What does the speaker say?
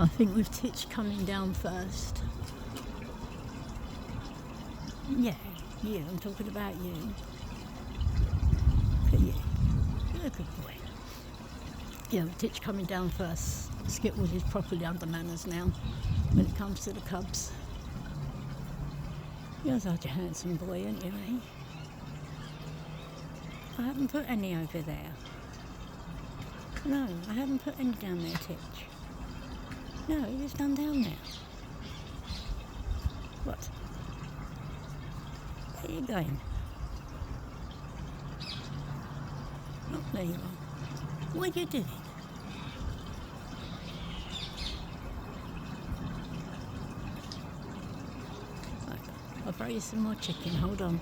I think with Titch coming down first. Yeah, you, I'm talking about you. Look at you. You're a good boy. Yeah, with Titch coming down first, Skittles is properly under manners now when it comes to the cubs. You're such a handsome boy, aren't you, eh? I haven't put any over there. No, I haven't put any down there, Titch. No, it's done down there. What? Where are you going? Oh, there you are. What are you doing? Right, I'll throw you some more chicken. Hold on.